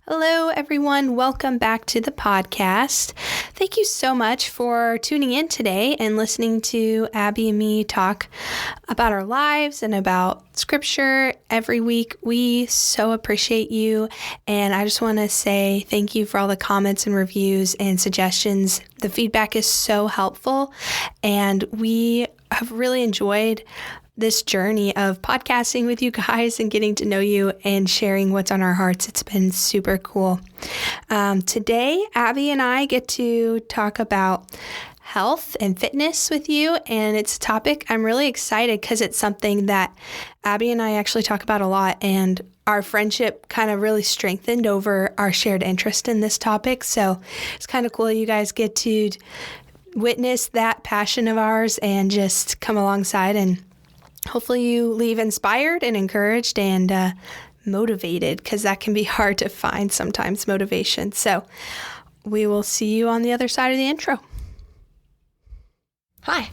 Hello, everyone. Welcome back to the podcast. Thank you so much for tuning in today and listening to Abby and me talk about our lives and about scripture every week. We so appreciate you. And I just want to say thank you for all the comments and reviews and suggestions. The feedback is so helpful, and we have really enjoyed this journey of podcasting with you guys and getting to know you and sharing what's on our hearts. It's been super cool. Today, Abby and I get to talk about health and fitness with you, and it's a topic I'm really excited because it's something that Abby and I actually talk about a lot, and our friendship kind of really strengthened over our shared interest in this topic. So it's kind of cool you guys get to witness that passion of ours and just come alongside, and hopefully you leave inspired and encouraged and motivated, because that can be hard to find sometimes, motivation. So we will see you on the other side of the intro. Hi,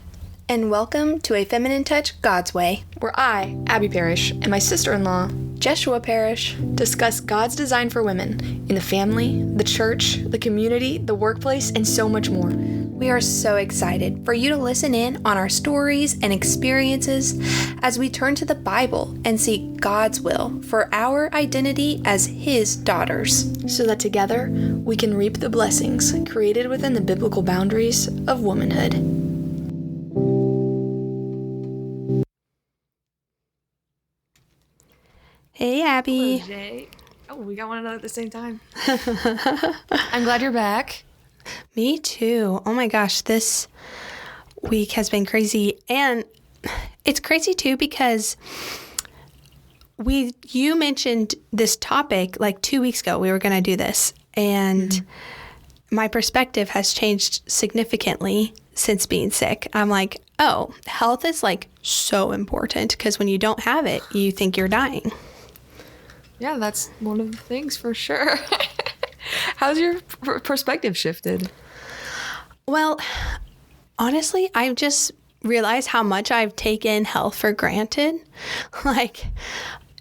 and welcome to A Feminine Touch God's Way, where I, Abbey Parish, and my sister-in-law, Jeshua Parish, discuss God's design for women in the family, the church, the community, the workplace, and so much more. We are so excited for you to listen in on our stories and experiences as we turn to the Bible and seek God's will for our identity as His daughters, so that together we can reap the blessings created within the biblical boundaries of womanhood. Hey, Abby. Hello, Jay. Oh, we got one another at the same time. I'm glad you're back. Me too. Oh my gosh, this week has been crazy. And it's crazy too because you mentioned this topic like 2 weeks ago. We were going to do this. And my perspective has changed significantly since being sick. I'm like, oh, health is like so important, because when you don't have it, you think you're dying. Yeah, that's one of the things for sure. How's your perspective shifted? Well, honestly, I've just realized how much I've taken health for granted. Like,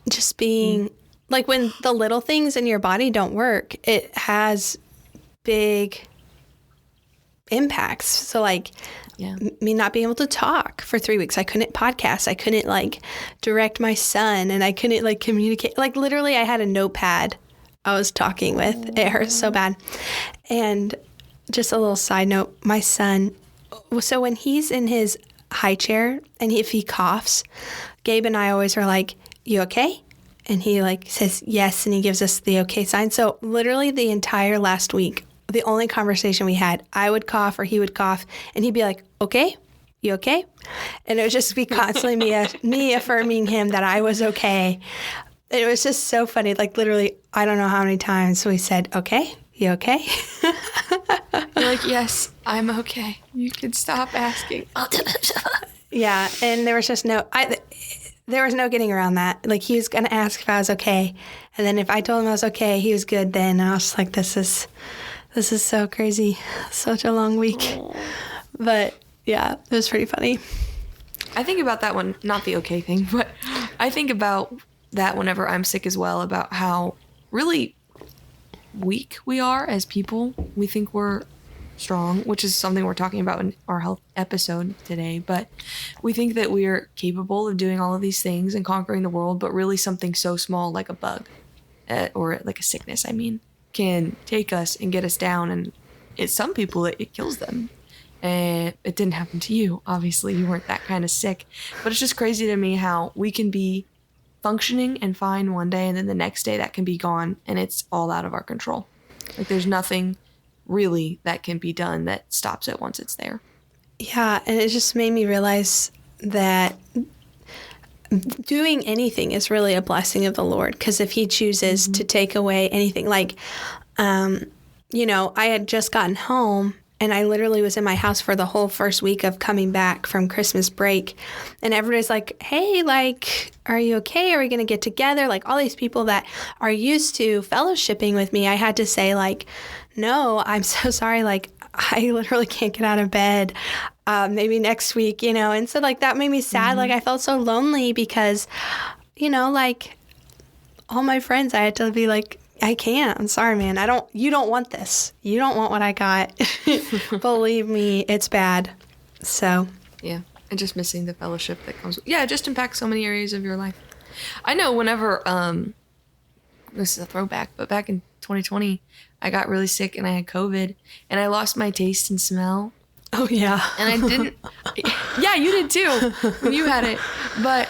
just being, like, when the little things in your body don't work, it has big impacts. So, like, me not being able to talk for 3 weeks. I couldn't podcast. I couldn't, like, direct my son, and I couldn't, like, communicate. Like, literally, I had a notepad I was talking with. It hurts so bad. And just a little side note, my son, so when he's in his high chair and if he coughs, Gabe and I always are like, you okay? And he like says yes, and he gives us the okay sign. So literally the entire last week, the only conversation we had, I would cough or he would cough, and he'd be like, okay, you okay? And it would just be constantly me affirming him that I was okay. It was just so funny. Like, literally, I don't know how many times we said, okay, you okay? You're like, yes, I'm okay. You can stop asking. Yeah, and there was just there was no getting around that. Like, he was going to ask if I was okay. And then if I told him I was okay, he was good then. And I was like, this is so crazy. Such a long week. Aww. But, yeah, it was pretty funny. I think about that one, not the okay thing, but I think about that whenever I'm sick as well, about how really weak we are as people. We think we're strong, which is something we're talking about in our health episode today, but we think that we're capable of doing all of these things and conquering the world, but really something so small like a bug or like a sickness, can take us and get us down, and it's some people it kills them. And it didn't happen to you. Obviously, you weren't that kind of sick, but it's just crazy to me how we can be functioning and fine one day, and then the next day that can be gone, and it's all out of our control. Like, there's nothing really that can be done that stops it once it's there. Yeah, and it just made me realize that doing anything is really a blessing of the Lord, because if He chooses to take away anything, like, I had just gotten home, and I literally was in my house for the whole first week of coming back from Christmas break. And everybody's like, hey, like, are you okay? Are we going to get together? Like, all these people that are used to fellowshipping with me, I had to say, like, no, I'm so sorry. Like, I literally can't get out of bed. Maybe next week, And so, like, that made me sad. Like, I felt so lonely because, like, all my friends, I had to be like, I can't. I'm sorry, man. You don't want this. You don't want what I got. Believe me, it's bad. So. Yeah. And just missing the fellowship that comes with, it just impacts so many areas of your life. I know whenever, this is a throwback, but back in 2020, I got really sick and I had COVID and I lost my taste and smell. Oh, yeah. And I didn't. Yeah, you did too when you had it. But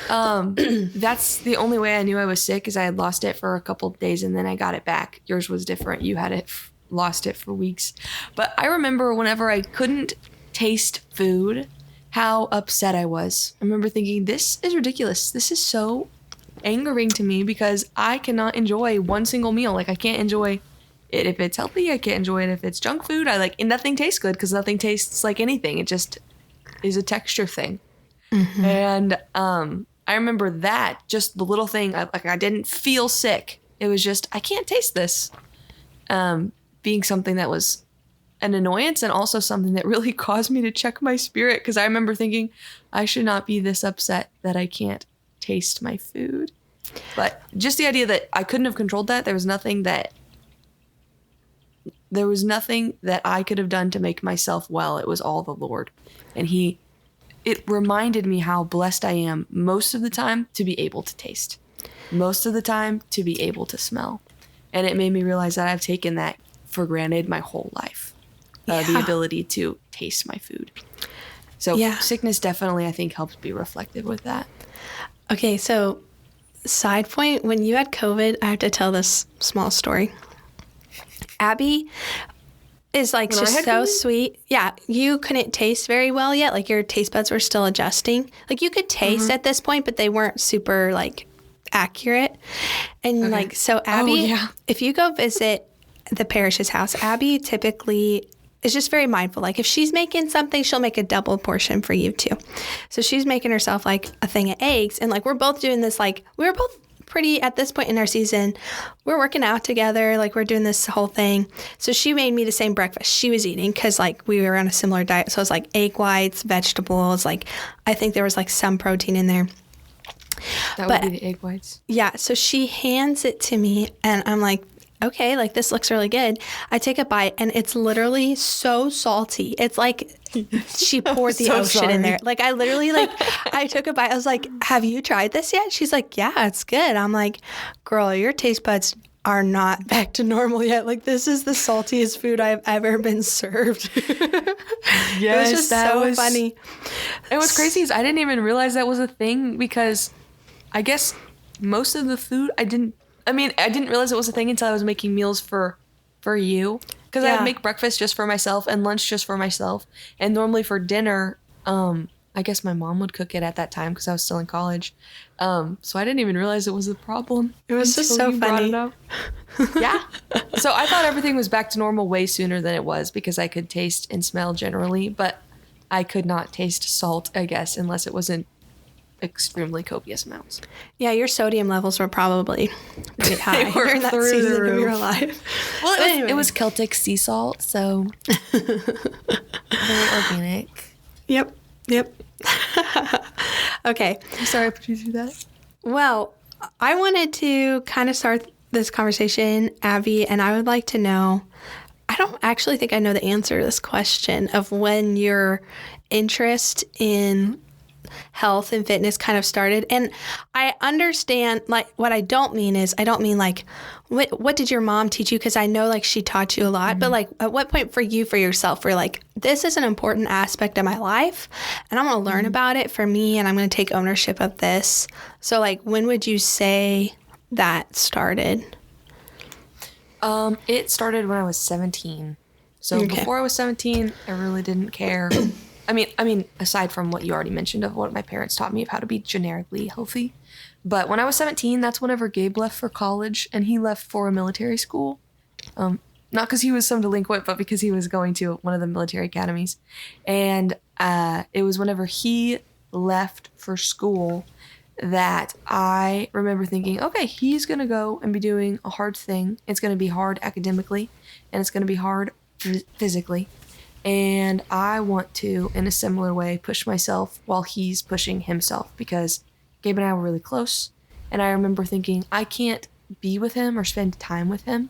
that's the only way I knew I was sick, is I had lost it for a couple of days and then I got it back. Yours was different. You had it, lost it for weeks. But I remember whenever I couldn't taste food, how upset I was. I remember thinking, this is ridiculous. This is so angering to me because I cannot enjoy one single meal. Like, I can't enjoy it if it's healthy. I can't enjoy it if it's junk food. And nothing tastes good because nothing tastes like anything. It just is a texture thing. Mm-hmm. And I remember that, just the little thing, I didn't feel sick. It was just, I can't taste this. Being something that was an annoyance and also something that really caused me to check my spirit, because I remember thinking, I should not be this upset that I can't taste my food. But just the idea that I couldn't have controlled that, there was nothing that I could have done to make myself well. It was all the Lord. And it reminded me how blessed I am most of the time to be able to taste, most of the time to be able to smell. And it made me realize that I've taken that for granted my whole life, the ability to taste my food. So sickness definitely, I think, helps be reflective with that. Okay, so side point, when you had COVID, I have to tell this small story. Abby is just so sweet. Yeah, you couldn't taste very well yet. Like, your taste buds were still adjusting. Like, you could taste at this point, but they weren't super accurate. And so Abby, if you go visit the parish's house, Abby typically is just very mindful. Like, if she's making something, she'll make a double portion for you too. So she's making herself a thing of eggs, and we're both doing this. We were both pretty, at this point in our season, we're working out together, we're doing this whole thing. So she made me the same breakfast she was eating, because we were on a similar diet. So it was egg whites, vegetables, I think there was some protein in there. That would be the egg whites. Yeah. So she hands it to me and I'm like, okay, this looks really good. I take a bite and it's literally so salty. It's she poured the ocean in there. I literally, I took a bite. I was like, have you tried this yet? She's like, yeah, it's good. I'm like, girl, your taste buds are not back to normal yet. This is the saltiest food I've ever been served. Yes, it was just so funny. And what's crazy is I didn't even realize that was a thing, because I guess most of the food I didn't realize it was a thing until I was making meals for you. Because I would make breakfast just for myself and lunch just for myself. And normally for dinner, I guess my mom would cook it at that time because I was still in college. So I didn't even realize it was a problem. It was just so funny. Yeah. So I thought everything was back to normal way sooner than it was, because I could taste and smell generally. But I could not taste salt, I guess, unless it was in extremely copious amounts. Yeah, your sodium levels were probably pretty high during that season of your life. Well, it was Celtic sea salt, so very organic. Yep. Okay. I'm sorry I put you through that. Well, I wanted to kind of start this conversation, Abby, and I would like to know, I don't actually think I know the answer to this question of when your interest in health and fitness kind of started. And I understand, what I don't mean is, I don't mean what did your mom teach you? Because I know she taught you a lot, but at what point for yourself, were this is an important aspect of my life and I'm going to learn about it for me and I'm going to take ownership of this. So when would you say that started? It started when I was 17. So before I was 17, I really didn't care. I mean, aside from what you already mentioned of what my parents taught me of how to be generically healthy. But when I was 17, that's whenever Gabe left for college, and he left for a military school. Not because he was some delinquent, but because he was going to one of the military academies. And it was whenever he left for school that I remember thinking, okay, he's going to go and be doing a hard thing. It's going to be hard academically, and it's going to be hard physically. And I want to, in a similar way, push myself while he's pushing himself, because Gabe and I were really close. And I remember thinking, I can't be with him or spend time with him,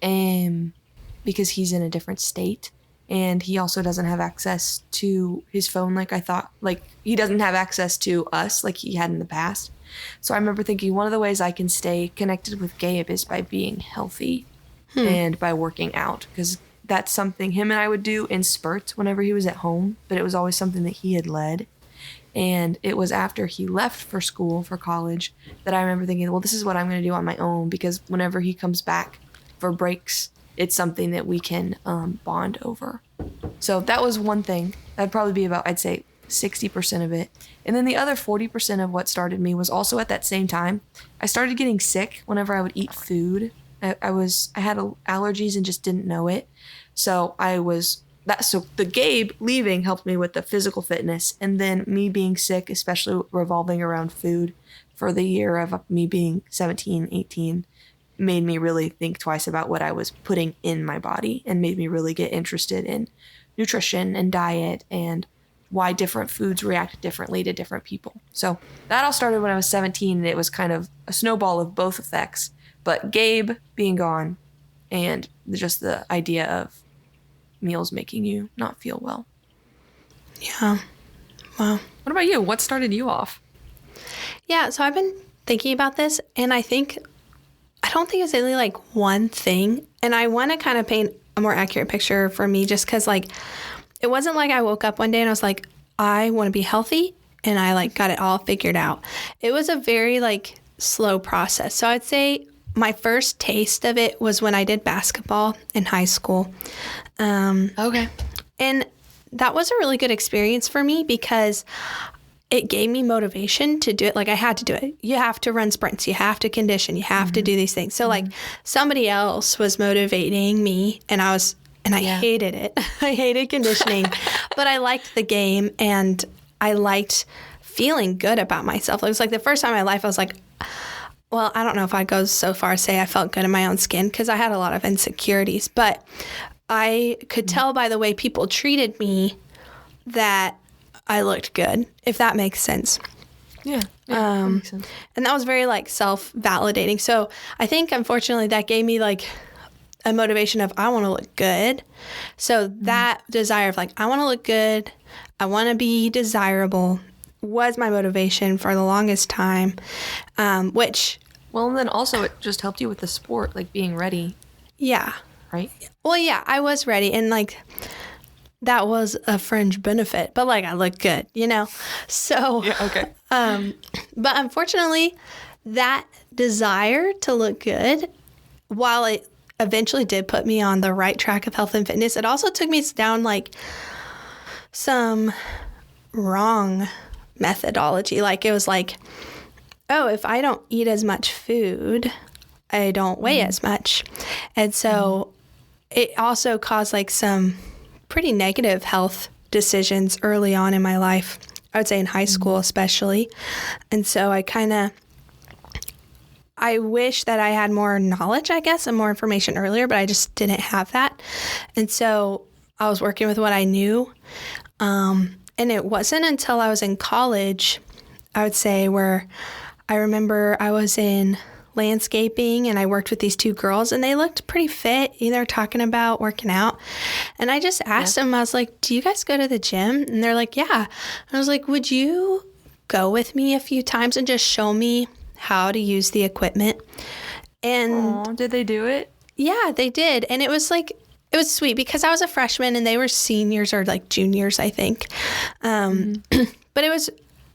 and because he's in a different state, and he also doesn't have access to his phone like I thought. Like, he doesn't have access to us like he had in the past. So I remember thinking one of the ways I can stay connected with Gabe is by being healthy and by working out, because that's something him and I would do in spurts whenever he was at home, but it was always something that he had led. And it was after he left for school, for college, that I remember thinking, well, this is what I'm going to do on my own, because whenever he comes back for breaks, it's something that we can bond over. So that was one thing. That'd probably be about, I'd say, 60% of it. And then the other 40% of what started me was also at that same time. I started getting sick whenever I would eat food. I had allergies and just didn't know it. So so the Gabe leaving helped me with the physical fitness, and then me being sick, especially revolving around food for the year of me being 17, 18, made me really think twice about what I was putting in my body, and made me really get interested in nutrition and diet and why different foods react differently to different people. So that all started when I was 17, and it was kind of a snowball of both effects. But Gabe being gone and just the idea of meals making you not feel well. Yeah. Wow. What about you? What started you off? Yeah, so I've been thinking about this, and I don't think it's really like one thing. And I want to kind of paint a more accurate picture for me, just because like it wasn't like I woke up one day and I was like, I want to be healthy, and I like got it all figured out. It was a very like slow process. So I'd say my first taste of it was when I did basketball in high school. Okay. And that was a really good experience for me because it gave me motivation to do it. Like, I had to do it. You have to run sprints. You have to condition. You have to do these things. So like somebody else was motivating me, and I hated it. I hated conditioning, but I liked the game, and I liked feeling good about myself. It was like the first time in my life I was like, well, I don't know if I'd go so far as say I felt good in my own skin, because I had a lot of insecurities, but I could tell by the way people treated me that I looked good, if that makes sense. Yeah, that makes sense. And that was very like self-validating. So I think unfortunately that gave me like a motivation of I want to look good. So that desire of like I want to look good, I want to be desirable was my motivation for the longest time, which... Well, and then also it just helped you with the sport, like being ready. Yeah. Right? Well, yeah, I was ready, and like that was a fringe benefit, but like I looked good, you know? So, yeah, okay. But unfortunately, that desire to look good, while it eventually did put me on the right track of health and fitness, it also took me down like some wrong methodology. Like it was like, oh, if I don't eat as much food, I don't weigh as much. And so it also caused like some pretty negative health decisions early on in my life. I would say in high school especially. And so I wish that I had more knowledge, I guess, and more information earlier, but I just didn't have that. And so I was working with what I knew. And it wasn't until I was in college, I would say, where I remember I was in landscaping and I worked with these two girls, and they looked pretty fit. They were talking about working out. And I just asked them, I was like, do you guys go to the gym? And they're like, yeah. And I was like, would you go with me a few times and just show me how to use the equipment? And Aww, did they do it? Yeah, they did. And it was like, it was sweet because I was a freshman and they were seniors or like juniors, I think. But it was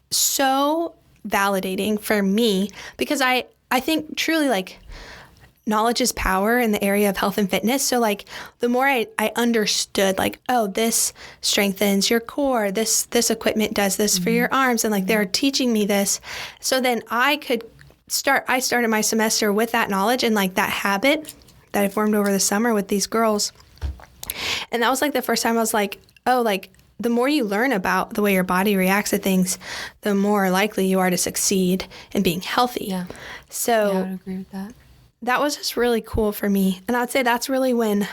so validating for me because I think truly like knowledge is power in the area of health and fitness. So like the more I understood like, oh, this strengthens your core. This equipment does this for your arms. And like they're teaching me this. So then I started my semester with that knowledge and like that habit that I formed over the summer with these girls. And that was like the first time I was like, oh, like the more you learn about the way your body reacts to things, the more likely you are to succeed in being healthy. Yeah. So I would agree with that. That was just really cool for me. And I'd say that's really when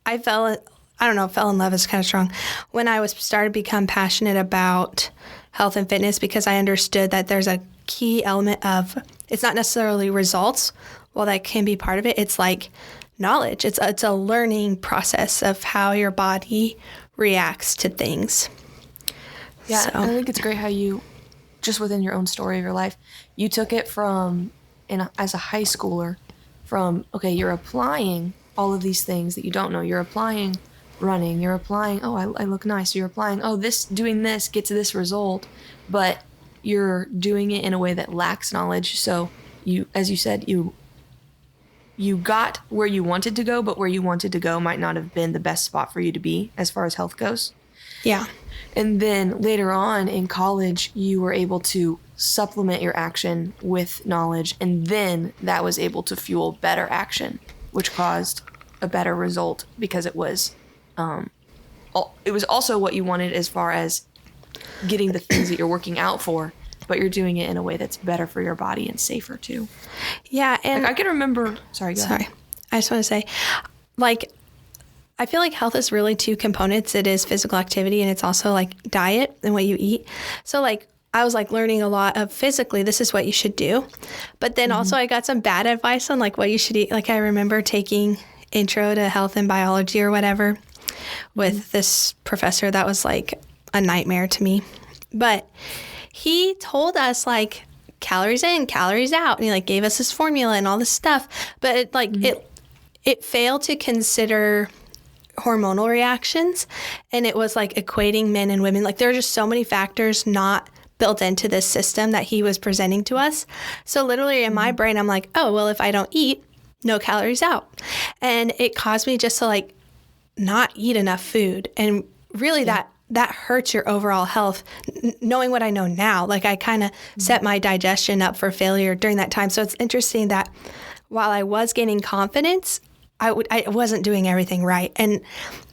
I fell in love is kind of strong. When I started to become passionate about health and fitness because I understood that there's a key element of it's not necessarily results. Well, that can be part of it. It's like knowledge. It's a learning process of how your body reacts to things. Yeah, So. I think it's great how you, just within your own story of your life, you took it from, as a high schooler, from, okay, you're applying all of these things that you don't know. You're applying running. You're applying, oh, I look nice. You're applying, oh, doing this gets this result. But you're doing it in a way that lacks knowledge. So you, as you said, you got where you wanted to go, but where you wanted to go might not have been the best spot for you to be as far as health goes. Yeah. And then later on in college, you were able to supplement your action with knowledge, and then that was able to fuel better action, which caused a better result because it was also what you wanted as far as getting the things that you're working out for, but you're doing it in a way that's better for your body and safer too. Yeah, and like I can remember. Go ahead. I just want to say, like, I feel like health is really two components. It is physical activity, and it's also like diet and what you eat. So like I was like learning a lot of physically, this is what you should do. But then also I got some bad advice on like what you should eat. Like I remember taking intro to health and biology or whatever with this professor that was like a nightmare to me. But he told us like calories in, calories out. And he like gave us this formula and all this stuff. But it like it failed to consider hormonal reactions, and it was like equating men and women. Like there are just so many factors not built into this system that he was presenting to us. So literally in my brain, I'm like, oh, well, if I don't eat, no calories out. And it caused me just to like not eat enough food. And really that hurts your overall health. Knowing what I know now, like I kind of set my digestion up for failure during that time. So it's interesting that while I was gaining confidence, I wasn't doing everything right, and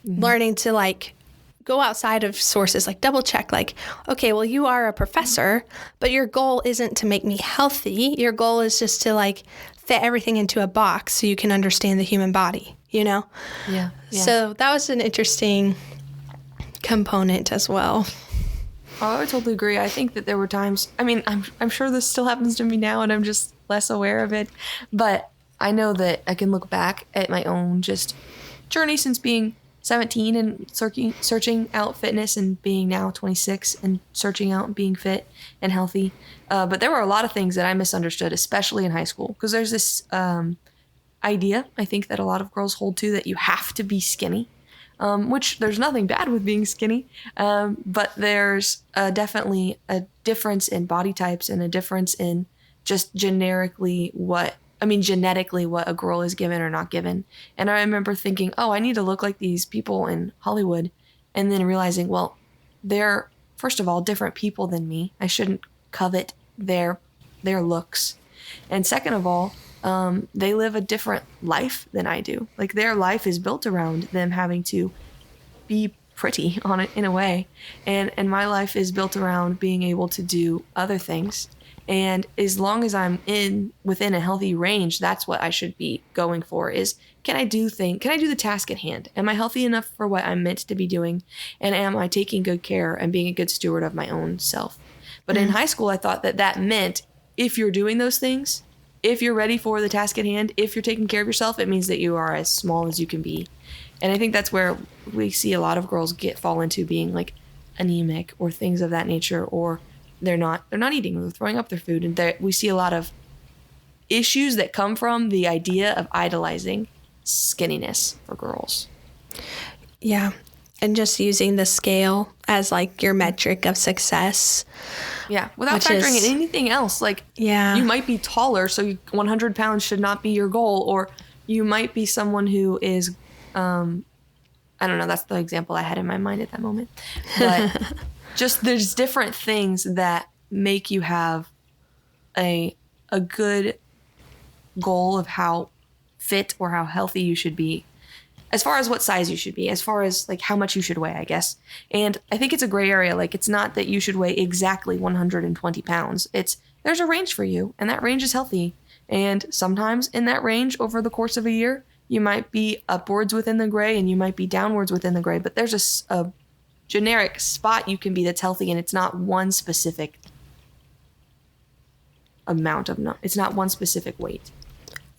learning to like go outside of sources, like double check, like, okay, well, you are a professor, but your goal isn't to make me healthy. Your goal is just to like fit everything into a box so you can understand the human body, you know? Yeah. So that was an interesting component as well. Oh, I totally agree. I think that there were times, I mean, I'm sure this still happens to me now and I'm just less aware of it, but I know that I can look back at my own just journey since being 17 and searching out fitness, and being now 26 and searching out being fit and healthy. But there were a lot of things that I misunderstood, especially in high school, because there's this idea, I think, that a lot of girls hold to, that you have to be skinny, which there's nothing bad with being skinny. But there's definitely a difference in body types and a difference in just genetically what a girl is given or not given. And I remember thinking, oh, I need to look like these people in Hollywood. And then realizing, well, they're, first of all, different people than me. I shouldn't covet their looks. And second of all, they live a different life than I do. Like their life is built around them having to be pretty on it in a way. And my life is built around being able to do other things. And as long as I'm within a healthy range, that's what I should be going for, is can I do the task at hand? Am I healthy enough for what I'm meant to be doing? And am I taking good care and being a good steward of my own self? But in high school, I thought that meant if you're doing those things, if you're ready for the task at hand, if you're taking care of yourself, it means that you are as small as you can be. And I think that's where we see a lot of girls fall into being like anemic or things of that nature, or they're not eating, or they're throwing up their food. And we see a lot of issues that come from the idea of idolizing skinniness for girls. Yeah. And just using the scale as like your metric of success. Yeah. Without factoring in anything else. Like, you might be taller, so 100 pounds should not be your goal. Or you might be someone who is, I don't know, that's the example I had in my mind at that moment. But just there's different things that make you have a good goal of how fit or how healthy you should be, as far as what size you should be, as far as like how much you should weigh, I guess. And I think it's a gray area. Like it's not that you should weigh exactly 120 pounds. There's a range for you, and that range is healthy. And sometimes in that range over the course of a year, you might be upwards within the gray and you might be downwards within the gray, but there's a generic spot you can be that's healthy, and it's not one specific amount of, it's not one specific weight.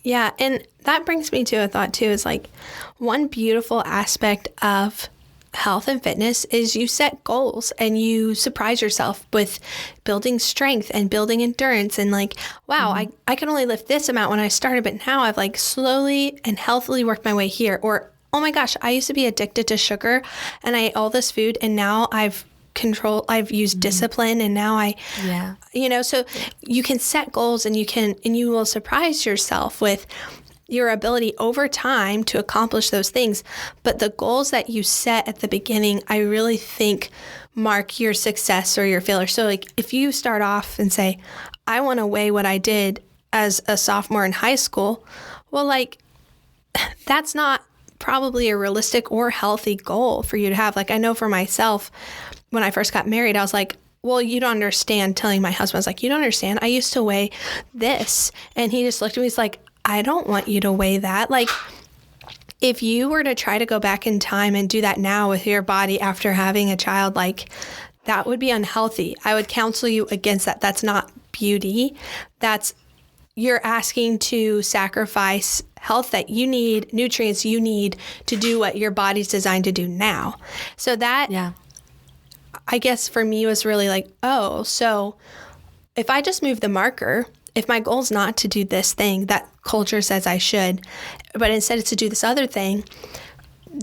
Yeah. And that brings me to a thought too, is like one beautiful aspect of health and fitness is you set goals and you surprise yourself with building strength and building endurance and like, wow, I can only lift this amount when I started, but now I've like slowly and healthily worked my way here. Or, oh my gosh, I used to be addicted to sugar and I ate all this food and now I've used discipline and now so you can set goals and you will surprise yourself with your ability over time to accomplish those things. But the goals that you set at the beginning, I really think mark your success or your failure. So like if you start off and say, I want to weigh what I did as a sophomore in high school, well, like that's not probably a realistic or healthy goal for you to have. Like I know for myself, when I first got married, I was like, well, you don't understand, telling my husband, I was like, you don't understand. I used to weigh this. And he just looked at me, he's like, I don't want you to weigh that. Like, if you were to try to go back in time and do that now with your body after having a child, like, that would be unhealthy. I would counsel you against that. That's not beauty. You're asking to sacrifice health that you need, nutrients you need to do what your body's designed to do now. So that, I guess for me was really like, oh, so if I just move the marker, if my goal is not to do this thing that culture says I should, but instead it's to do this other thing,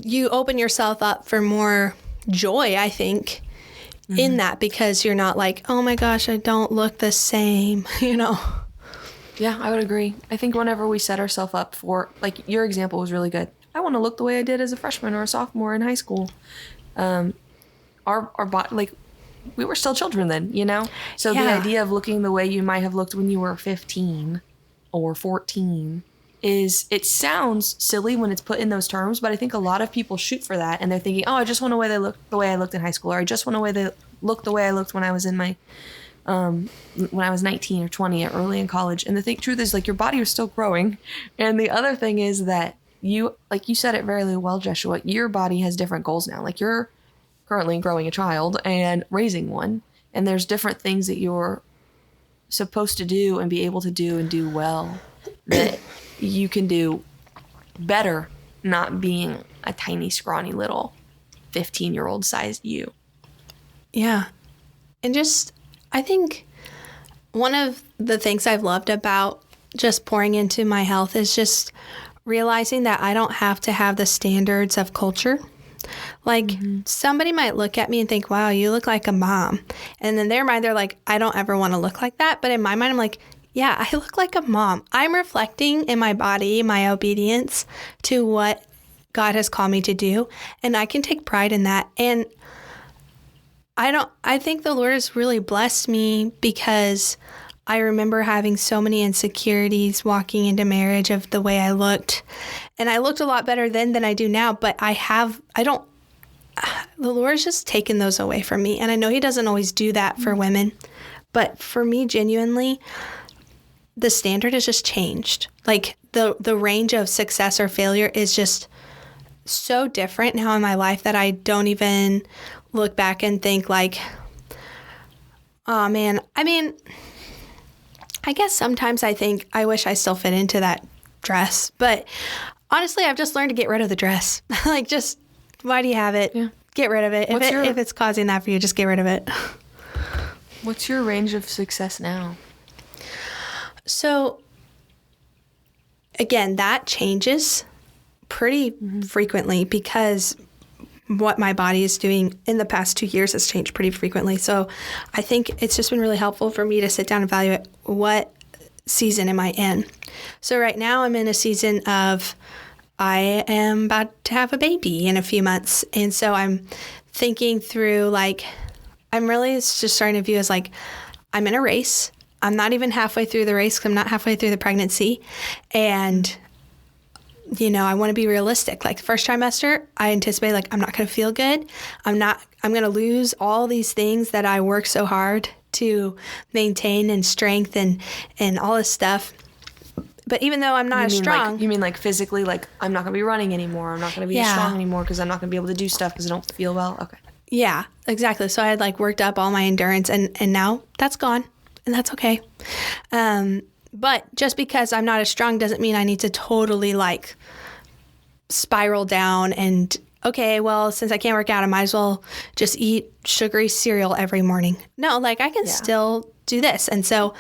you open yourself up for more joy, I think, in that, because you're not like, oh my gosh, I don't look the same, Yeah, I would agree. I think whenever we set ourselves up for, like, your example was really good. I want to look the way I did as a freshman or a sophomore in high school. Our body, like, we were still children then, So the idea of looking the way you might have looked when you were 15 or 14 it sounds silly when it's put in those terms, but I think a lot of people shoot for that and they're thinking, oh, I just want to look the way I looked in high school, or I just want to look the way I looked when I was in my when I was 19 or 20 or early in college. And the truth is, like, your body was still growing. And the other thing is that you said it very well, Jeshua, your body has different goals now. Like, you're currently growing a child and raising one, and there's different things that you're supposed to do and be able to do and do well that you can do better not being a tiny, scrawny little 15-year-old sized you. Yeah. And just, I think one of the things I've loved about just pouring into my health is just realizing that I don't have to have the standards of culture. Like, somebody might look at me and think, wow, you look like a mom. And in their mind, they're like, I don't ever want to look like that. But in my mind, I'm like, yeah, I look like a mom. I'm reflecting in my body, my obedience to what God has called me to do. And I can take pride in that. And I think the Lord has really blessed me, because I remember having so many insecurities walking into marriage of the way I looked. And I looked a lot better then than I do now, but the Lord's just taken those away from me. And I know He doesn't always do that for women, but for me, genuinely, the standard has just changed. Like, the range of success or failure is just so different now in my life that I don't even look back and think like, oh man. I mean, I guess sometimes I think I wish I still fit into that dress, but honestly, I've just learned to get rid of the dress. Like, just, why do you have it? Yeah. Get rid of it. If it's causing that for you, just get rid of it. What's your range of success now? So, again, that changes pretty frequently, because what my body is doing in the past 2 years has changed pretty frequently. So I think it's just been really helpful for me to sit down and evaluate, what season am I in? So right now I'm in a season of, I am about to have a baby in a few months. And so I'm thinking through, like, I'm really just starting to view as like, I'm in a race. I'm not even halfway through the race, because I'm not halfway through the pregnancy. And I want to be realistic. Like, the first trimester, I anticipate, like, I'm not going to feel good. I'm going to lose all these things that I work so hard to maintain and strengthen and all this stuff. But even though I'm not as strong. You mean like physically, like, I'm not going to be running anymore. I'm not going to be as strong anymore because I'm not going to be able to do stuff because I don't feel well. Okay. Yeah, exactly. So I had, like, worked up all my endurance, and now that's gone. and that's okay. But just because I'm not as strong doesn't mean I need to totally like spiral down and, okay, well, since I can't work out, I might as well just eat sugary cereal every morning. No, like I can still do this. And so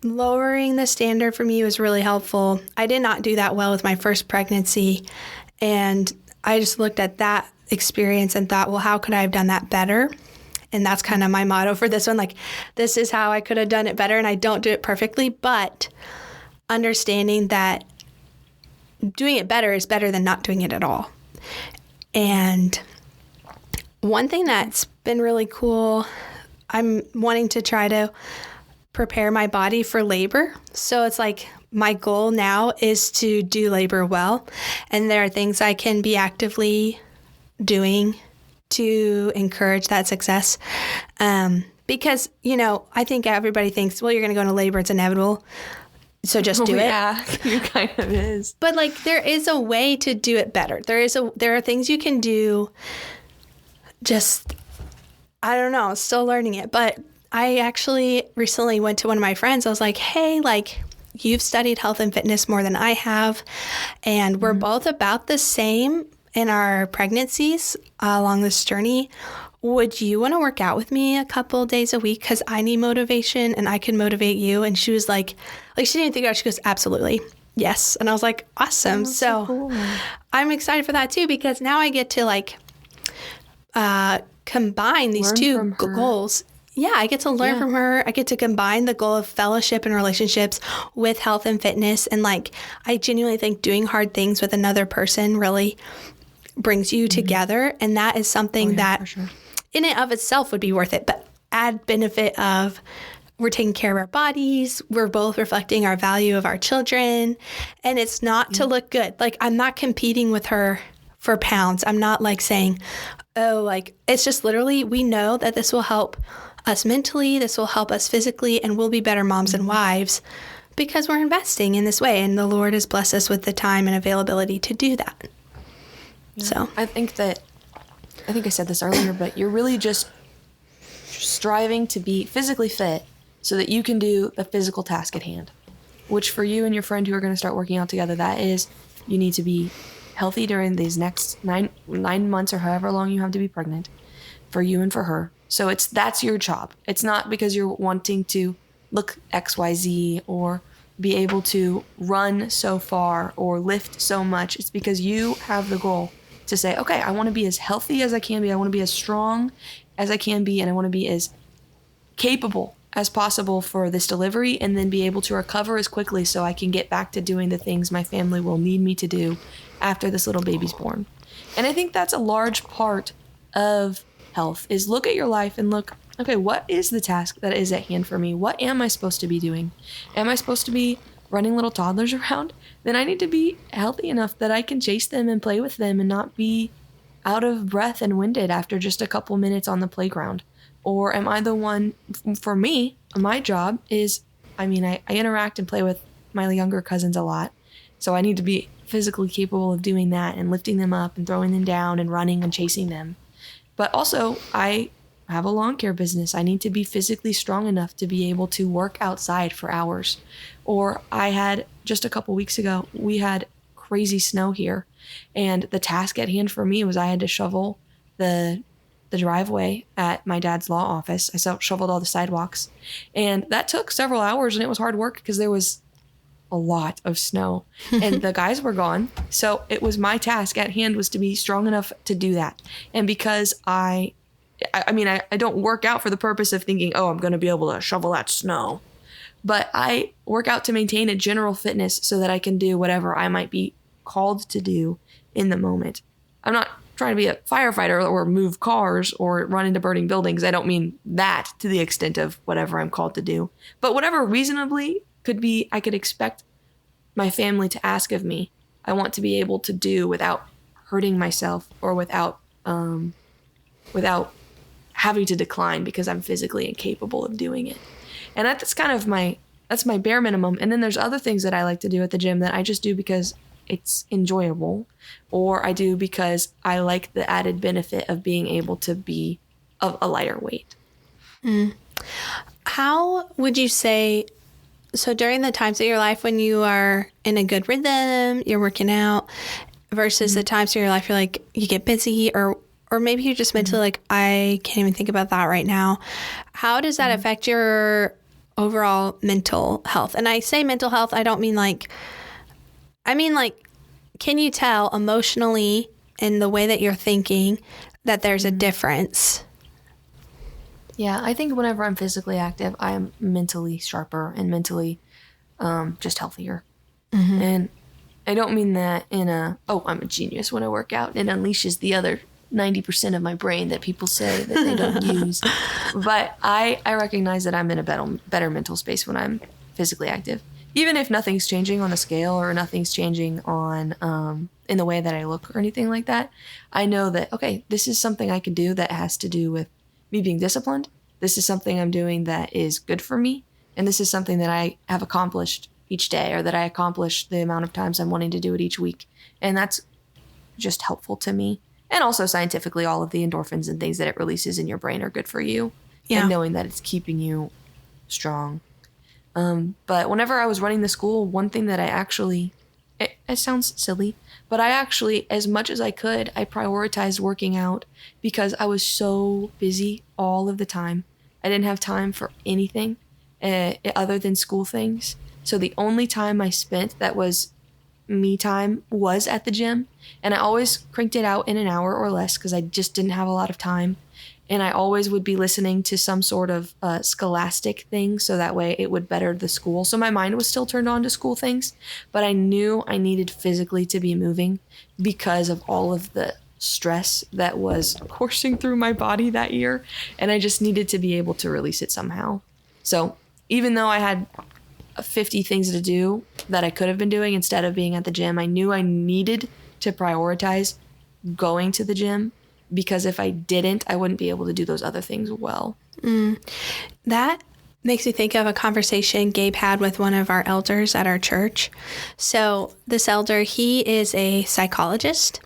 lowering the standard for me was really helpful. I did not do that well with my first pregnancy. And I just looked at that experience and thought, well, how could I have done that better? And that's kind of my motto for this one. Like, this is how I could have done it better. And I don't do it perfectly, but understanding that doing it better is better than not doing it at all. And one thing that's been really cool, I'm wanting to try to prepare my body for labor. So it's like my goal now is to do labor well. And there are things I can be actively doing to encourage that success. Because, I think everybody thinks, well, you're going to go into labor, it's inevitable. So just do it. Yeah, it kind of is. But like there is a way to do it better. There are things you can do. Just, I don't know, still learning it. But I actually recently went to one of my friends. I was like, hey, like you've studied health and fitness more than I have. And we're both about the same in our pregnancies along this journey. Would you want to work out with me a couple days a week? Because I need motivation and I can motivate you. And she was like she didn't think about it. She goes, absolutely. Yes. And I was like, awesome. So cool. I'm excited for that too, because now I get to like combine these two goals. Yeah, I get to learn from her. I get to combine the goal of fellowship and relationships with health and fitness. And like, I genuinely think doing hard things with another person really brings you together. And that is something that in and of itself would be worth it. But add benefit of we're taking care of our bodies. We're both reflecting our value of our children. And it's not to look good. Like, I'm not competing with her for pounds. I'm not like saying, oh, like, it's just literally, we know that this will help us mentally. This will help us physically, and we'll be better moms and wives because we're investing in this way. And the Lord has blessed us with the time and availability to do that. Yeah. So I think I said this earlier, but you're really just striving to be physically fit so that you can do the physical task at hand, which for you and your friend who are going to start working out together, that is, you need to be healthy during these next nine months or however long you have to be pregnant, for you and for her. So that's your job. It's not because you're wanting to look XYZ or be able to run so far or lift so much. It's because you have the goal to say, okay, I want to be as healthy as I can be. I want to be as strong as I can be. And I want to be as capable as possible for this delivery, and then be able to recover as quickly so I can get back to doing the things my family will need me to do after this little baby's born. And I think that's a large part of health, is look at your life and look, okay, what is the task that is at hand for me? What am I supposed to be doing? Am I supposed to be running little toddlers around? Then I need to be healthy enough that I can chase them and play with them and not be out of breath and winded after just a couple minutes on the playground. Or am I the one, for me, my job is, I interact and play with my younger cousins a lot. So I need to be physically capable of doing that and lifting them up and throwing them down and running and chasing them. But also, I have a lawn care business. I need to be physically strong enough to be able to work outside for hours. Or I had, just a couple weeks ago, we had crazy snow here. And the task at hand for me was I had to shovel the driveway at my dad's law office. I shoveled all the sidewalks. And that took several hours, and it was hard work because there was a lot of snow and the guys were gone. So it was my task at hand was to be strong enough to do that. And because I don't work out for the purpose of thinking, oh, I'm going to be able to shovel that snow. But I work out to maintain a general fitness so that I can do whatever I might be called to do in the moment. I'm not trying to be a firefighter or move cars or run into burning buildings. I don't mean that to the extent of whatever I'm called to do. But whatever reasonably could be, I could expect my family to ask of me, I want to be able to do without hurting myself or without having to decline because I'm physically incapable of doing it. And that's kind of that's my bare minimum. And then there's other things that I like to do at the gym that I just do because it's enjoyable, or I do because I like the added benefit of being able to be of a lighter weight. How would you say, so during the times of your life when you are in a good rhythm, you're working out, versus the times of your life you're like, you get busy, or maybe you're just mentally like, I can't even think about that right now. How does that affect your overall mental health? And I say mental health, I don't mean like, I mean like, can you tell emotionally in the way that you're thinking that there's a difference? Yeah, I think whenever I'm physically active, I am mentally sharper and mentally just healthier. And I don't mean that in I'm a genius when I work out. It unleashes the other 90% of my brain that people say that they don't use. But I recognize that I'm in a better mental space when I'm physically active. Even if nothing's changing on the scale or nothing's changing on in the way that I look or anything like that, I know that, okay, this is something I can do that has to do with me being disciplined. This is something I'm doing that is good for me. And this is something that I have accomplished each day, or that I accomplished the amount of times I'm wanting to do it each week. And that's just helpful to me. And also scientifically, all of the endorphins and things that it releases in your brain are good for you. Yeah. And knowing that it's keeping you strong. But whenever I was running the school, one thing that I actually, it sounds silly, but I actually, as much as I could, I prioritized working out because I was so busy all of the time. I didn't have time for anything other than school things. So the only time I spent that was me time was at the gym. And I always cranked it out in an hour or less because I just didn't have a lot of time. And I always would be listening to some sort of scholastic thing, so that way it would better the school. So my mind was still turned on to school things, but I knew I needed physically to be moving because of all of the stress that was coursing through my body that year. And I just needed to be able to release it somehow. So even though I had 50 things to do that I could have been doing instead of being at the gym, I knew I needed to prioritize going to the gym, because if I didn't, I wouldn't be able to do those other things well. That makes me think of a conversation Gabe had with one of our elders at our church. So this elder, he is a psychologist,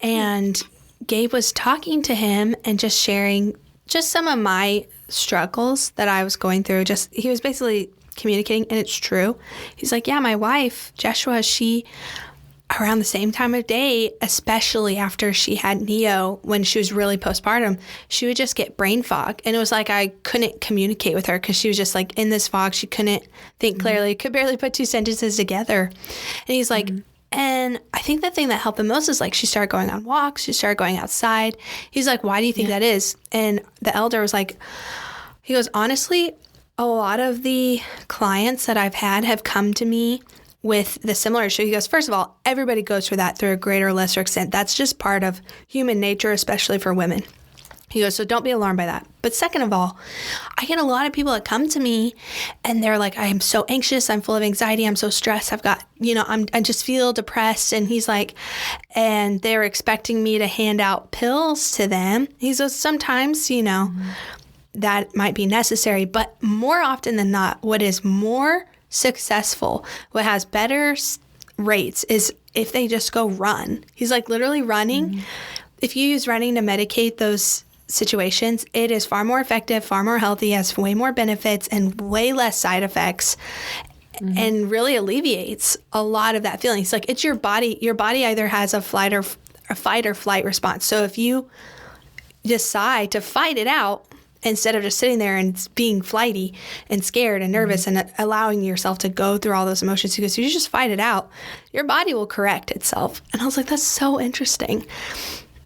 and Gabe was talking to him and just sharing just some of my struggles that I was going through. He was basically communicating, and it's true. He's like, yeah, my wife, Jeshua, she, around the same time of day, especially after she had Neo, when she was really postpartum, she would just get brain fog. And it was like I couldn't communicate with her because she was just like in this fog. She couldn't think clearly, could barely put two sentences together. And he's like, and I think the thing that helped the most is like she started going on walks, she started going outside. He's like, why do you think that is? And the elder was like, he goes, honestly, a lot of the clients that I've had have come to me with the similar issue. He goes, first of all, everybody goes through that through a greater or lesser extent. That's just part of human nature, especially for women. He goes, so don't be alarmed by that. But second of all, I get a lot of people that come to me and they're like, I am so anxious. I'm full of anxiety. I'm so stressed. I've got, I just feel depressed. And he's like, and they're expecting me to hand out pills to them. He goes, sometimes, that might be necessary. But more often than not, what is more successful, what has better rates, is if they just go run. He's like, literally running. If you use running to medicate those situations, it is far more effective, far more healthy, has way more benefits and way less side effects, and really alleviates a lot of that feeling. It's like, it's your body either has a fight or flight response. So if you decide to fight it out, instead of just sitting there and being flighty and scared and nervous and allowing yourself to go through all those emotions, because you just fight it out, your body will correct itself. And I was like, that's so interesting.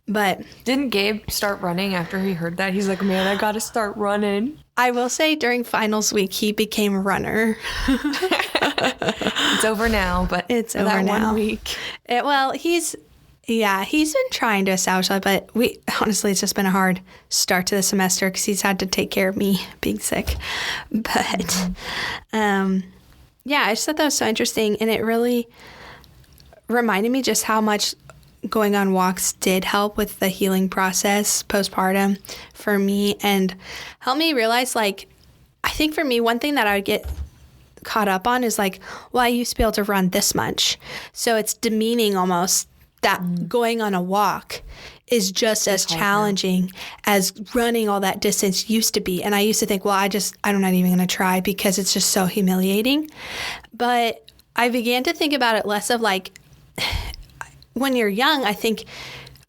But didn't Gabe start running after he heard that? He's like, man, I got to start running. I will say during finals week, he became a runner. It's over now, but it's over now. 1 week. He's been trying to establish that, but honestly, it's just been a hard start to the semester because he's had to take care of me being sick. But, I just thought that was so interesting, and it really reminded me just how much going on walks did help with the healing process postpartum for me, and helped me realize, like, I think for me, one thing that I would get caught up on is like, well, I used to be able to run this much. So it's demeaning almost that going on a walk is just as challenging as running all that distance used to be. And I used to think, well, I'm not even going to try because it's just so humiliating. But I began to think about it less of like, when you're young, I think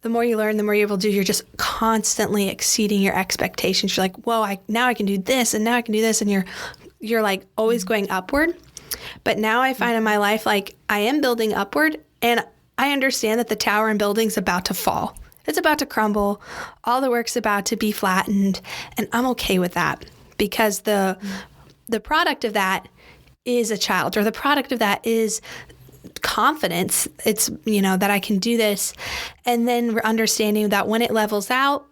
the more you learn, the more you're able to do, you're just constantly exceeding your expectations. You're like, whoa, now I can do this, and now I can do this. And you're like always going upward. But now I find in my life, like I am building upward, and I understand that the tower and building's about to fall. It's about to crumble. All the work's about to be flattened. And I'm okay with that because the product of that is a child, or the product of that is confidence. It's, that I can do this. And then we're understanding that when it levels out,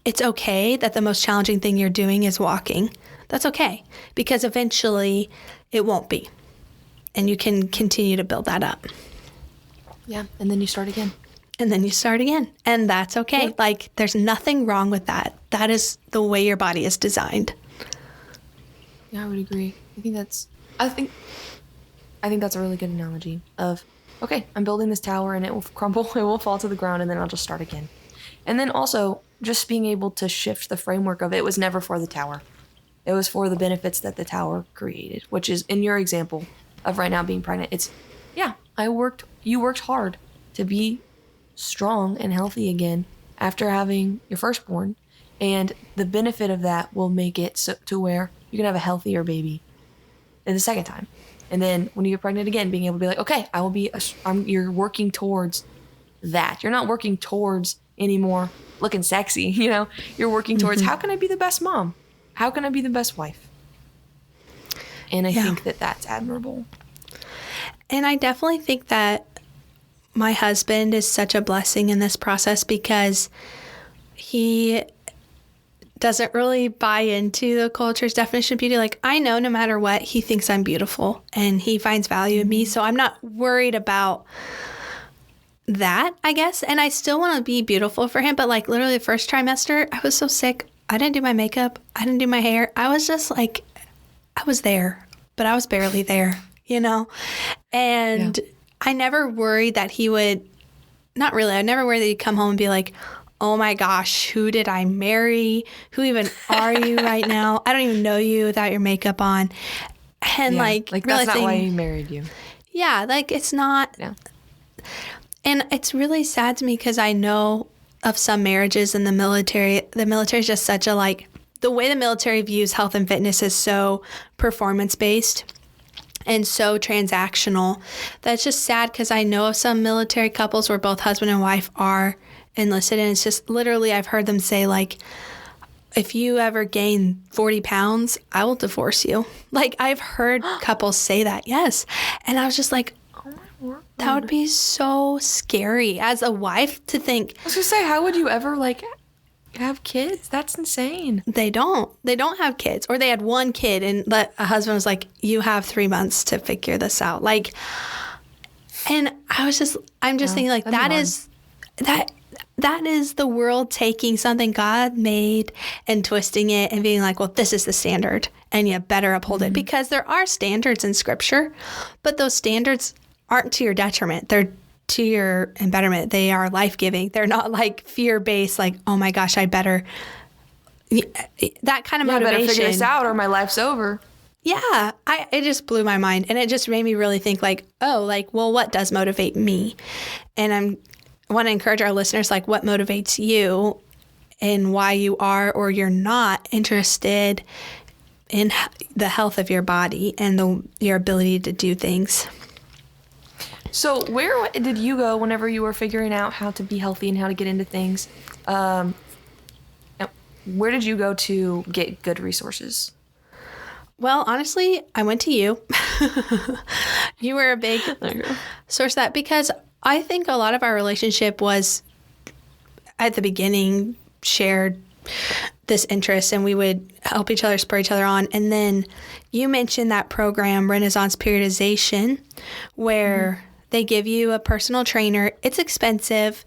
it's okay that the most challenging thing you're doing is walking. That's okay, because eventually it won't be. And you can continue to build that up. Yeah. And then you start again. And that's okay. Yeah. Like, there's nothing wrong with that. That is the way your body is designed. Yeah, I would agree. I think that's a really good analogy of, okay, I'm building this tower and it will crumble, it will fall to the ground, and then I'll just start again. And then also just being able to shift the framework of it was never for the tower. It was for the benefits that the tower created, which is in your example of right now being pregnant. It's, yeah, you worked hard to be strong and healthy again after having your firstborn, and the benefit of that will make it so to where you can have a healthier baby in the second time. And then when you get pregnant again, being able to be like, okay, you're working towards that. You're not working towards anymore looking sexy, you're working towards, how can I be the best mom? How can I be the best wife? And I think that that's admirable. And I definitely think that my husband is such a blessing in this process because he doesn't really buy into the culture's definition of beauty. Like, I know no matter what, he thinks I'm beautiful and he finds value in me. So I'm not worried about that, I guess. And I still want to be beautiful for him. But like literally the first trimester, I was so sick. I didn't do my makeup. I didn't do my hair. I was just like, I was there, but I was barely there, And I never worried that he would, not really, I never worried that he'd come home and be like, oh my gosh, who did I marry? Who even are you right now? I don't even know you without your makeup on. And like that's not why he married you. Yeah, like it's not. Yeah. And it's really sad to me because I know of some marriages in the military. The military is just such a the way the military views health and fitness is so performance-based and so transactional. That's just sad because I know of some military couples where both husband and wife are enlisted, and it's just literally I've heard them say if you ever gain 40 pounds, I will divorce you. Like, I've heard couples say that, yes. And I was just like, oh my word, that would be so scary as a wife to think. I was gonna say, how would you ever have kids? That's insane. They don't have kids, or they had one kid and a husband was like, you have 3 months to figure this out. And I'm just thinking that is the world taking something God made and twisting it and being like, well, this is the standard and you better uphold it, because there are standards in Scripture, but those standards aren't to your detriment. They're to your embetterment. They are life-giving. They're not fear-based, oh my gosh, I better, that kind of motivation. I better figure this out or my life's over. Yeah, it just blew my mind. And it just made me really think well, what does motivate me? And I want to encourage our listeners, what motivates you and why you are or you're not interested in the health of your body and your ability to do things. So where did you go whenever you were figuring out how to be healthy and how to get into things? Where did you go to get good resources? Well, honestly, I went to you. You were a big source of that, because I think a lot of our relationship was, at the beginning, shared this interest, and we would help each other, spur each other on. And then you mentioned that program, Renaissance Periodization, where they give you a personal trainer. It's expensive.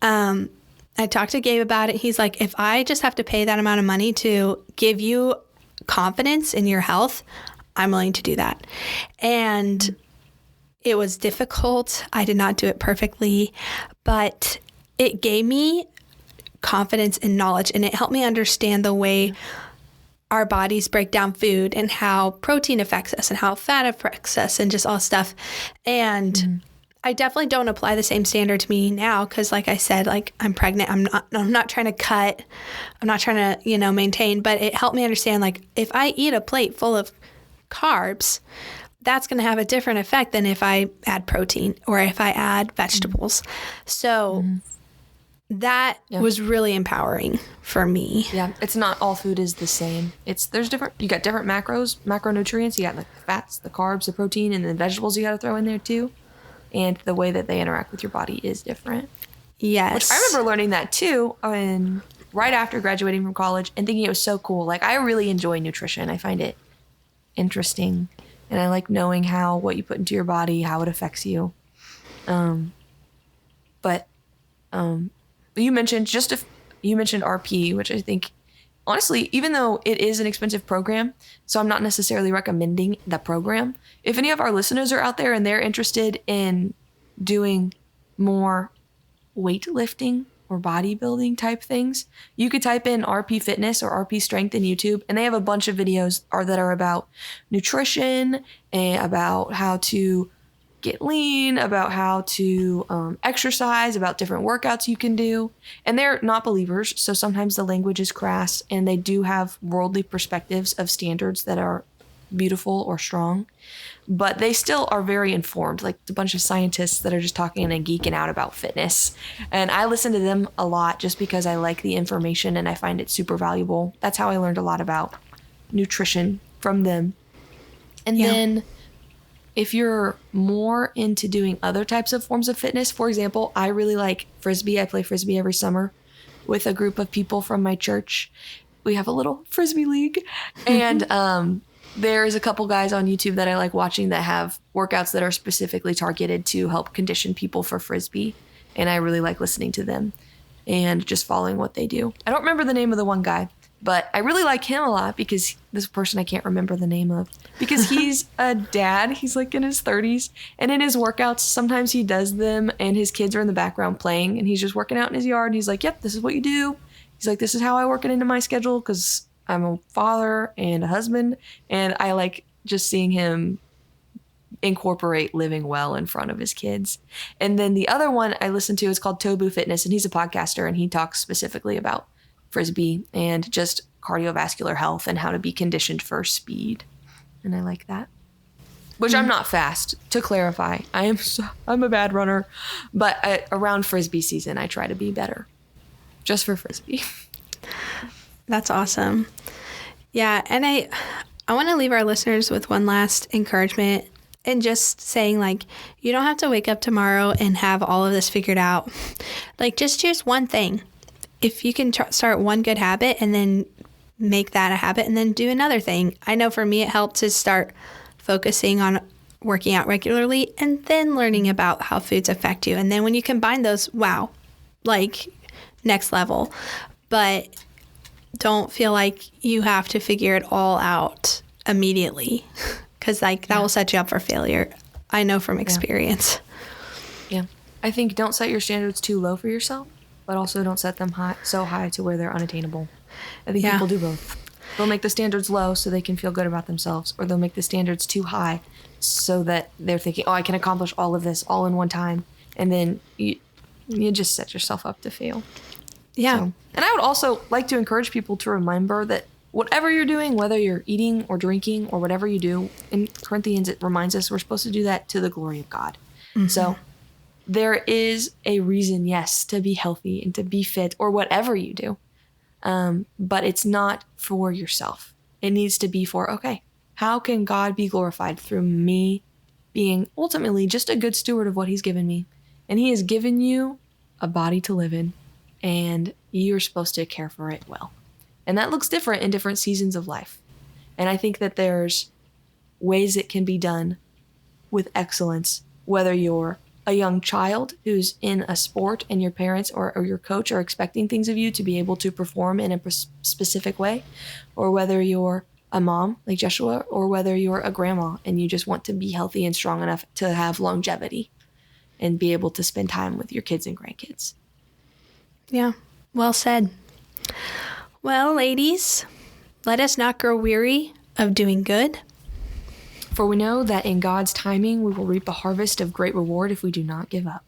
I talked to Gabe about it. He's like, if I just have to pay that amount of money to give you confidence in your health, I'm willing to do that. And it was difficult. I did not do it perfectly, but it gave me confidence and knowledge, and it helped me understand the way our bodies break down food and how protein affects us and how fat affects us and just all stuff. And I definitely don't apply the same standard to me now because, like I said, like I'm pregnant. I'm not trying to cut. I'm not trying to, maintain. But it helped me understand, like, if I eat a plate full of carbs, that's going to have a different effect than if I add protein or if I add vegetables. So that was really empowering for me. Yeah, it's not all food is the same. There's different. You got different macronutrients. You got like the fats, the carbs, the protein, and the vegetables you got to throw in there too. And the way that they interact with your body is different. Yes. Which I remember learning that too right after graduating from college and thinking it was so cool. Like, I really enjoy nutrition. I find it interesting. And I like knowing what you put into your body, how it affects you. But you mentioned RP, which I think, honestly, even though it is an expensive program, so I'm not necessarily recommending the program. If any of our listeners are out there and they're interested in doing more weightlifting or bodybuilding type things, you could type in RP Fitness or RP Strength in YouTube, and they have a bunch of videos that are about nutrition and about how to get lean, about how to exercise, about different workouts you can do. And they're not believers, so sometimes the language is crass, and they do have worldly perspectives of standards that are beautiful or strong, but they still are very informed, like a bunch of scientists that are just talking and geeking out about fitness. And I listen to them a lot just because I like the information and I find it super valuable. That's how I learned a lot about nutrition from them. And then if you're more into doing other types of forms of fitness, for example, I really like Frisbee. I play Frisbee every summer with a group of people from my church. We have a little Frisbee league. And there's a couple guys on YouTube that I like watching that have workouts that are specifically targeted to help condition people for Frisbee. And I really like listening to them and just following what they do. I don't remember the name of the one guy, but I really like him a lot because this person I can't remember the name of, because he's a dad. He's like in his 30s, and in his workouts, sometimes he does them and his kids are in the background playing, and he's just working out in his yard. And he's like, yep, this is what you do. He's like, this is how I work it into my schedule because I'm a father and a husband, and I like just seeing him incorporate living well in front of his kids. And then the other one I listen to is called Tobu Fitness, and he's a podcaster, and he talks specifically about Frisbee and just cardiovascular health and how to be conditioned for speed. And I like that. Which I'm not fast, to clarify. I'm a bad runner, but around Frisbee season, I try to be better. Just for Frisbee. That's awesome. Yeah, and I want to leave our listeners with one last encouragement and just saying, like, you don't have to wake up tomorrow and have all of this figured out. Like, just choose one thing. If you can start one good habit and then make that a habit and then do another thing. I know for me it helped to start focusing on working out regularly and then learning about how foods affect you. And then when you combine those, wow, like next level. But don't feel like you have to figure it all out immediately because that will set you up for failure. I know from experience. Yeah. I think don't set your standards too low for yourself, but also don't set them so high to where they're unattainable. I think people do both. They'll make the standards low so they can feel good about themselves, or they'll make the standards too high so that they're thinking, oh, I can accomplish all of this all in one time. And then you just set yourself up to fail. Yeah. So, and I would also like to encourage people to remember that whatever you're doing, whether you're eating or drinking or whatever you do, in Corinthians, it reminds us we're supposed to do that to the glory of God. Mm-hmm. So there is a reason, yes, to be healthy and to be fit or whatever you do. But it's not for yourself. It needs to be for, okay, how can God be glorified through me being ultimately just a good steward of what he's given me? And he has given you a body to live in, and you're supposed to care for it well. And that looks different in different seasons of life. And I think that there's ways it can be done with excellence, whether you're a young child who's in a sport and your parents or your coach are expecting things of you to be able to perform in a specific way, or whether you're a mom like Jeshua, or whether you're a grandma and you just want to be healthy and strong enough to have longevity and be able to spend time with your kids and grandkids. Yeah, well said. Well, ladies, let us not grow weary of doing good. For we know that in God's timing, we will reap a harvest of great reward if we do not give up.